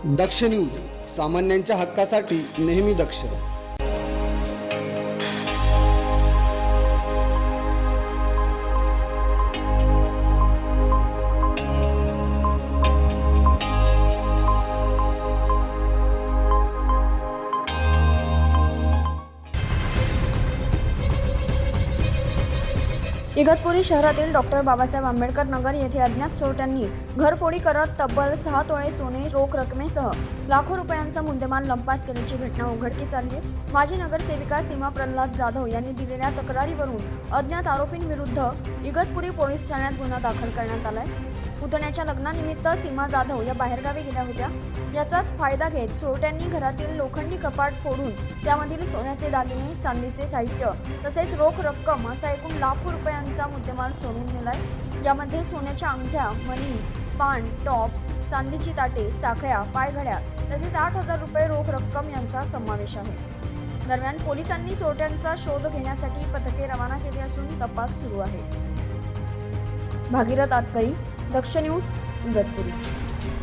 दक्ष news, सामान्यांच्या हक्कासाठी नेहमी दक्ष. इगतपुरी शहरातील डॉक्टर बाबासाहेब आंबेडकर नगर येथे अज्ञात चोरट्यांनी घरफोडी करत तब्बल 6 तोळे सोने, रोख रकमेसह लाखो रुपयांचा मुद्देमाल लंपास केल्याची घटना उघडकीस आली आहे. माजी नगरसेविका सीमा प्रल्हाद जाधव यांनी दिलेल्या तक्रारीवरून अज्ञात आरोपींविरुद्ध इगतपुरी पोलीस ठाण्यात गुन्हा दाखल करण्यात आलाय. पुतण्याच्या लग्नानिमित्त सीमा जाधव या बाहेरगावी गेल्या होत्या. याचाच फायदा घेत चोरट्यांनी घरातील लोखंडी कपाट फोडून त्यामधील सोन्याचे दागिने, चांदीचे साहित्य तसेच रोख रक्कम असा एकूण लाखो रुपयांचा मुद्देमाल चोरून नेलाय. यामध्ये सोन्याच्या अंगठ्या, मणी, पान, टॉप्स, चांदीची ताटे, साखळ्या, पायघड्या तसेच 8,000 रुपये रोख रक्कम यांचा समावेश आहे. दरम्यान पोलिसांनी चोरट्यांचा शोध घेण्यासाठी पथके रवाना केली असून तपास सुरू आहे. भागीरथ आतकरी, दक्ष न्यूज, इगतपुरी.